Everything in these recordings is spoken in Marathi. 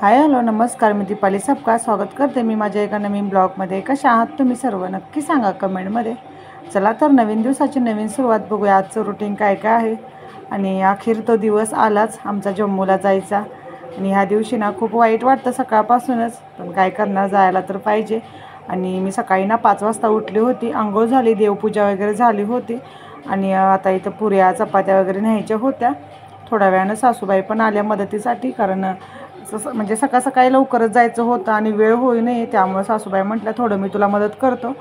हाय हॅलो नमस्कार, मी दीपाली सबका स्वागत करते मी माझ्या एका नवीन ब्लॉगमध्ये। कशा आहात तुम्ही सर्व नक्की सांगा कमेंटमध्ये। चला तर नवीन दिवसाची नवीन सुरुवात बघूया। आजचं रुटीन काय काय आहे आणि अखेर तो दिवस आलाच आमचा जम्मूला जायचा। आणि ह्या दिवशी ना खूप वाईट वाटतं सकाळपासूनच, पण काय करणार, जायला तर पाहिजे। आणि मी सकाळी ना 5 वाजता उठली होती, अंघोळ झाली, देवपूजा वगैरे झाली होती आणि आता इथं पुऱ्या चपात्या वगैरे न्यायच्या होत्या। थोड्या वेळानं सासूबाई पण आल्या मदतीसाठी, कारण म्हणजे सकाळ सकाळी लवकरच जायचं होतं आणि वेळ होई नये, त्यामुळे सासूबाई म्हटल्या थोडं मी तुला मदत करतो।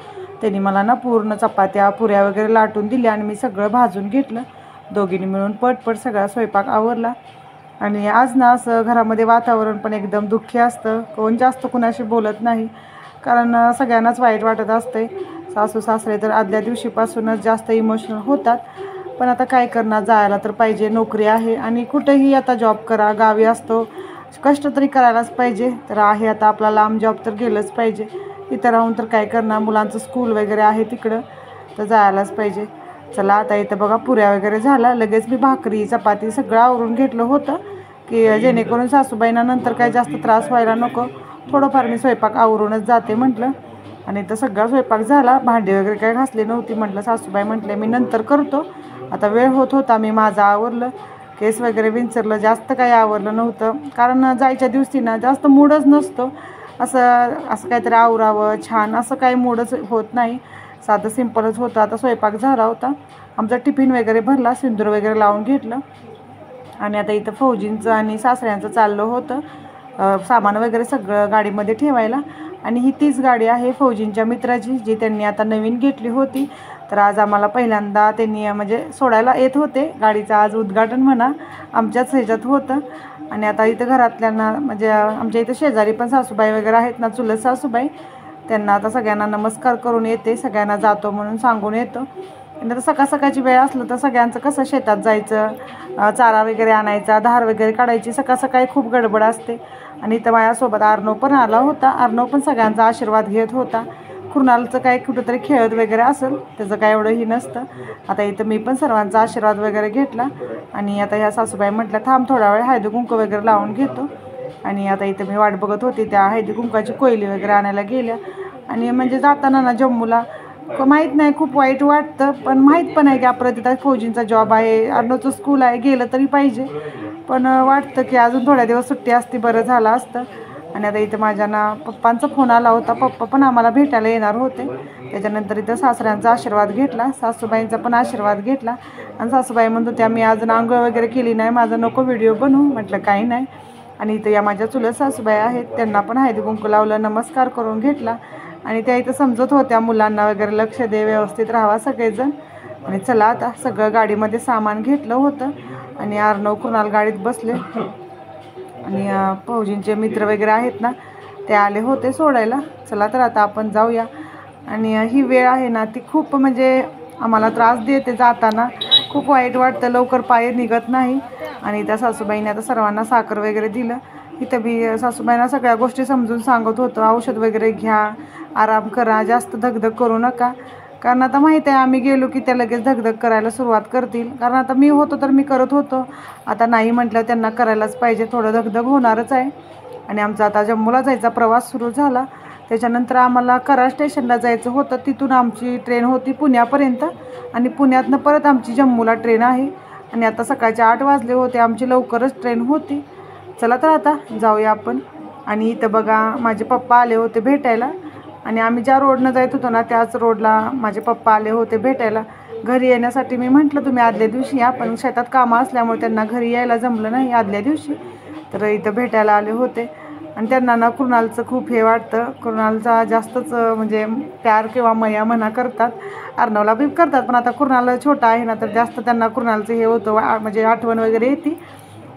त्यांनी मला ना पूर्ण चपात्या पुऱ्या वगैरे लाटून दिल्या आणि मी सगळं भाजून घेतलं। दोघींनी मिळून पटपट सगळा स्वयंपाक आवरला। आणि आज ना असं घरामध्ये वातावरण पण एकदम दुःखी असतं, कोण जास्त कुणाशी बोलत नाही, कारण सगळ्यांनाच वाईट वाटत असते। सासू सासरे तर आदल्या दिवशीपासूनच जास्त इमोशनल होतात, पण आता काय करणार, जायला तर पाहिजे, नोकरी आहे आणि कुठेही आता जॉब करा, गावी असतो कष्ट तरी करायलाच पाहिजे। तर आहे आता आपला लांब जॉब तर गेलंच पाहिजे, इथं राहून तर काय करणार, मुलांचं स्कूल वगैरे आहे तिकडं, तर जायलाच पाहिजे। चला आता इथं बघा पुऱ्या वगैरे झाला, लगेच मी भाकरी चपाती सगळं आवरून घेतलं होतं की जेणेकरून सासूबाईंना नंतर काय जास्त त्रास व्हायला नको, थोडंफार मी स्वयंपाक आवरूनच जाते म्हटलं। आणि इथं सगळा स्वयंपाक झाला, भांडी वगैरे काय घासली नव्हती, म्हटलं सासूबाई म्हटले मी नंतर करतो, आता वेळ होत होता, मी माझं आवरलं, केस वगैरे विंचरलं, जास्त काही आवरलं नव्हतं, कारण जायच्या दिवशी ना जास्त मूडच नसतो, असं काहीतरी आवरावं छान, असं काही मूडच होत नाही, साधं सिंपलच होतं। आता स्वयंपाक झाला होता, आमचा टिफिन वगैरे भरला, सिंदूर वगैरे लावून घेतलं आणि आता इथं फौजींचं आणि सासऱ्यांचं चाललं होतं सामान वगैरे सगळं गाडीमध्ये ठेवायला। आणि ही तीच गाडी आहे फौजींच्या मित्राची, जी त्यांनी आता नवीन घेतली होती। तर आज आम्हाला पहिल्यांदा त्यांनी म्हणजे सोडायला येत होते, गाडीचं आज उद्घाटन म्हणा आमच्याच ह्याच्यात होतं। आणि आता इथं घरातल्यांना म्हणजे आमच्या इथं शेजारी पण सासूबाई वगैरे आहेत ना, चुलत सासूबाई, त्यांना आता सगळ्यांना नमस्कार करून येते, सगळ्यांना जातो म्हणून सांगून येतो। आणि आता सकाळ सकाळची वेळ असलं तर सगळ्यांचं कसं शेतात जायचं, चारा वगैरे आणायचा, धार वगैरे काढायची, सकाळ सकाळी खूप गडबड असते। आणि इथं माझ्यासोबत अर्णव पण आला होता, अर्णव पण सगळ्यांचा आशीर्वाद घेत होता। कुणालचं काय कुठंतरी खेळत वगैरे असेल, त्याचं काय एवढंही नसतं। आता इथं मी पण सर्वांचा आशीर्वाद वगैरे घेतला आणि आता ह्या सासूबाई म्हटल्या थांब थोडा वेळ हळदी कुंकू वगैरे लावून घेतो। आणि आता इथं मी वाट बघत होती, त्या हळदी कुंकाची कोयली वगैरे आणायला गेल्या। आणि म्हणजे जाताना ना जम्मूला माहीत नाही, खूप वाईट वाटतं, पण माहीत पण आहे की आपलं तिथं फौजींचा जॉब आहे, अर्णवचं स्कूल आहे, गेलं तरी पाहिजे, पण वाटतं की अजून थोड्या दिवस सुट्टी असती बरं झालं असतं। आणि आता इथं माझ्या ना पप्पांचा फोन आला होता, पप्पा पण आम्हाला भेटायला येणार होते। त्याच्यानंतर इथं सासऱ्यांचा आशीर्वाद घेतला, सासूबाईंचा पण आशीर्वाद घेतला। आणि सासूबाई म्हणत होत्या मी अजून आंघोळ वगैरे केली नाही, माझं नको व्हिडिओ बनवू, म्हटलं काही नाही। आणि इथं या माझ्या चुलत सासूबाई आहेत, त्यांना पण हळदी कुंकू लावलं, नमस्कार करून घेतला। आणि त्या इथं समजत होत्या मुलांना वगैरे लक्ष दे, व्यवस्थित राहावा सगळेजण। आणि चला आता सगळं गाडीमध्ये सामान घेतलं होतं आणि अर्णव कुणाल गाडीत बसले आणि फौजींचे मित्र वगैरे आहेत ना, ते आले होते सोडायला। चला तर आता आपण जाऊया। आणि ही वेळ आहे ना ती खूप म्हणजे आम्हाला त्रास देते, जाताना खूप वाईट वाटतं, लवकर पाय निघत नाही। आणि त्या सासूबाईने आता सर्वांना साखर वगैरे दिलं, इथं बी सासूबाईंना सगळ्या गोष्टी समजून सांगत होतं, औषध वगैरे घ्या, आराम करा, जास्त धगधग करू नका, कारण आता माहीत आहे आम्ही गेलो की त्या लगेच धगधग करायला सुरुवात करतील, कारण आता मी होतो तर मी करत होतो, आता नाही म्हटलं त्यांना करायलाच पाहिजे, थोडं धगधग होणारच आहे। आणि आमचा आता जम्मूला जायचा प्रवास सुरू झाला। त्याच्यानंतर आम्हाला कराड स्टेशनला जायचं होतं, तिथून आमची ट्रेन होती पुण्यापर्यंत आणि पुण्यातनं परत आमची जम्मूला ट्रेन आहे। आणि आता सकाळचे 8 वाजले होते, आमची लवकरच ट्रेन होती। चला तर आता जाऊया आपण। आणि इथं बघा माझे पप्पा आले होते भेटायला, आणि आम्ही ज्या रोडनं जात होतो ना त्याच रोडला माझे पप्पा आले होते भेटायला। घरी येण्यासाठी मी म्हटलं तुम्ही आदल्या दिवशी या, पण शेतात कामं असल्यामुळे त्यांना घरी यायला जमलं नाही आदल्या दिवशी, तर इथं भेटायला आले होते। आणि त्यांना ना कुणालचं खूप हे वाटतं, कुणालचा जास्तच म्हणजे प्यार किंवा मया म्हणा करतात, अर्णवला बी करतात, पण आता कुणाल छोटा आहे ना तर जास्त त्यांना कुणालचं हे होतं, म्हणजे आठवण वगैरे येते।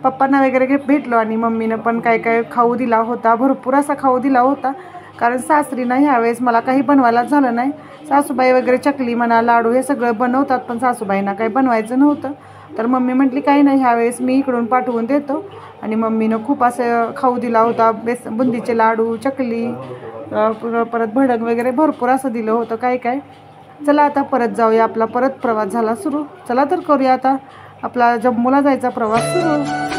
पप्पांना वगैरे भेटलो आणि मम्मीनं पण काय काय खाऊ दिला होता, भरपूर असा खाऊ दिला होता, कारण सासरीनं ह्यावेळेस मला काही बनवायलाच झालं नाही। सासूबाई वगैरे चकली म्हणा, लाडू हे सगळं बनवतात, पण सासूबाईंना काही बनवायचं नव्हतं, तर मम्मी म्हटली काही नाही ह्यावेळेस मी इकडून पाठवून देतो। आणि मम्मीनं खूप असं खाऊ दिला होता, बुंदीचे लाडू, चकली, परत भडंग वगैरे भरपूर असं दिलं होतं काय काय। चला आता परत जाऊया, आपला परत प्रवास झाला सुरू, चला तर करूया आता आपला जम्मूला जायचा प्रवास सुरू।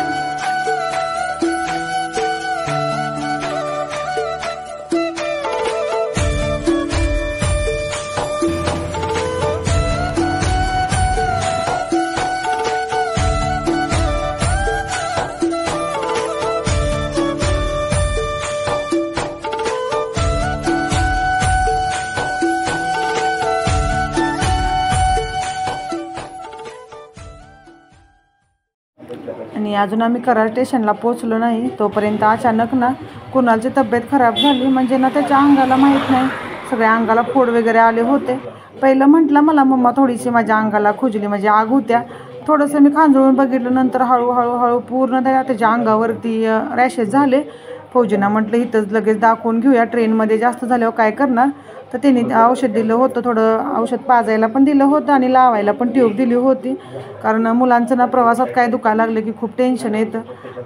आणि अजून आम्ही कराड स्टेशनला पोचलो नाही तोपर्यंत अचानक ना कुणालची तब्येत खराब झाली. म्हणजे ना त्याच्या अंगाला माहीत नाही, सगळ्या अंगाला फोड वगैरे आले होते. पहिलं म्हटलं मला मम्मा थोडीशी माझ्या अंगाला खुजली म्हणजे आग होत्या. थोडंसं मी खांजळून बघितलं, नंतर हळूहळू पूर्ण त्याच्या अंगावरती रॅशेस झाले. फौजींना म्हटलं इथंच लगेच दाखवून घेऊया, ट्रेनमध्ये जास्त झाल्यावर काय करणार. तर त्यांनी औषध दिलं होतं, थोडं औषध पाजायला पण दिलं होतं आणि लावायला पण ट्यूब दिली होती. कारण मुलांचं ना प्रवासात काय दुखायला लागलं की खूप टेन्शन येतं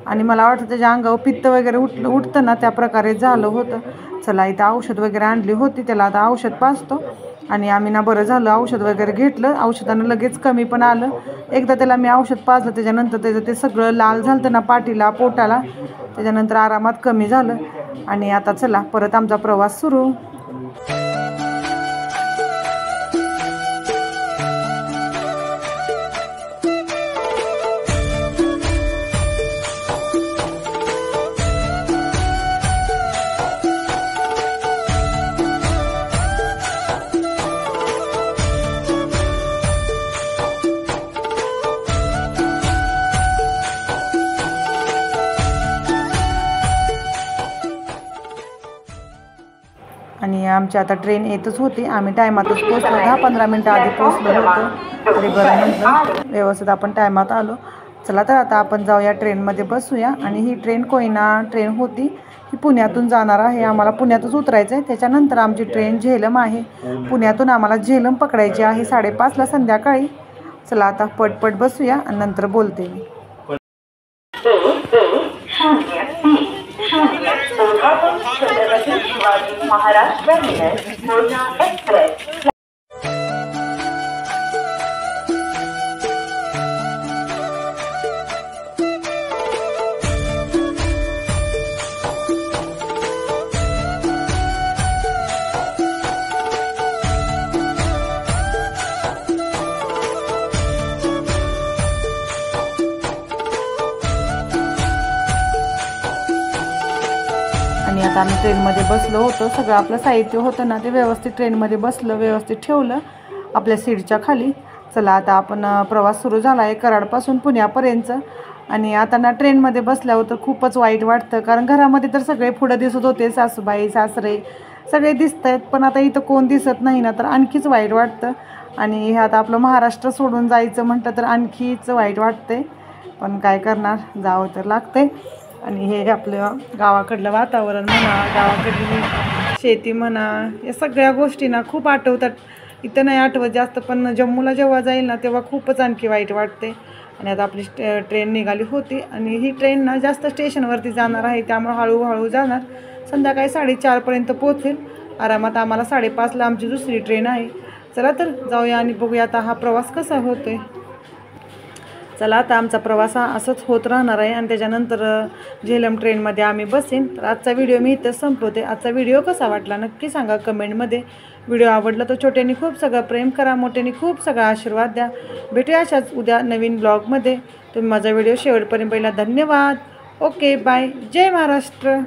आणि मला वाटतं त्याच्या अंगावर पित्त वगैरे उठतं ना, त्या प्रकारे झालं होतं. चला इथं औषध वगैरे आणली होती, त्याला आता औषध पाजतो. आणि आम्ही ना बरं झालं औषध वगैरे घेतलं, औषधानं लगेच कमी पण आलं. एकदा त्याला मी औषध पाजलं त्याच्यानंतर त्याचं ते सगळं लाल झालं ना पाठीला पोटाला, त्याच्यानंतर आरामात कमी झालं. आणि आता चला परत आमचा प्रवास सुरू. आणि आमची आता ट्रेन येतच होती. आम्ही टायमातच पोचलो, 10-15 मिनटं आधी पोचलो होतो. तरी बरं म्हटलं व्यवस्थित आपण टायमात आलो. चला तर आता आपण जाऊया ट्रेनमध्ये बसूया. आणि ही ट्रेन कोयना ट्रेन होती, ही पुण्यातून जाणार आहे. आम्हाला पुण्यातच उतरायचं आहे. त्याच्यानंतर आमची ट्रेन झेलम आहे. पुण्यातून आम्हाला झेलम पकडायची आहे 5:30ला संध्याकाळी. चला आता पटपट बसूया आणि नंतर बोलते मी. महाराष्ट्र एक्सप्रेस. आणि आता आम्ही ट्रेनमध्ये बसलो होतो. सगळं आपलं साहित्य होतं ना ते व्यवस्थित ट्रेनमध्ये बसलं, व्यवस्थित ठेवलं आपल्या सीटच्या खाली. चला आता आपण प्रवास सुरू झाला आहे कराडपासून पुण्यापर्यंत. आणि आता ना ट्रेनमध्ये बसल्यावर तर खूपच वाईट वाटतं, कारण घरामध्ये तर सगळे पुढं दिसत होते, सासूबाई सासरे सगळे दिसत आहेत, पण आता इथं कोण दिसत नाही ना, तर आणखीच वाईट वाटतं. आणि हे आता आपलं महाराष्ट्र सोडून जायचं म्हटलं तर आणखीच वाईट वाटते, पण काय करणार, जावं तर लागते. आणि हे आपलं गावाकडलं वातावरण म्हणा, गावाकडली शेती म्हणा, या सगळ्या गोष्टी ना खूप आठवतात. इथं नाही आठवत जास्त, पण जम्मूला जेव्हा जाईल ना तेव्हा खूपच आणखी वाईट वाटते. आणि आता आपली ट्रेन निघाली होती आणि ही ट्रेन ना जास्त स्टेशनवरती जाणार आहे, त्यामुळे हळूहळू जाणार. संध्याकाळी 4:30पर्यंत पोहोचेल आरामात. आम्हाला 5:30ला आमची दुसरी ट्रेन आहे. चला तर जाऊया आणि बघूया आता हा प्रवास कसा होतोय. चला आता आमचा प्रवास असंच होत राहणार आहे आणि त्याच्यानंतर झेलम ट्रेनमध्ये आम्ही बसेन. तर आजचा व्हिडिओ मी इथंच संपवते. आजचा व्हिडिओ कसा वाटला नक्की सांगा कमेंटमध्ये. व्हिडिओ आवडला तर छोट्याने खूप सगळं प्रेम करा, मोठ्याने खूप सगळा आशीर्वाद द्या. भेटूया अशाच उद्या नवीन ब्लॉगमध्ये. तुम्ही माझा व्हिडिओ शेवटपर्यंत पहिला धन्यवाद. Okay bye. जय महाराष्ट्र.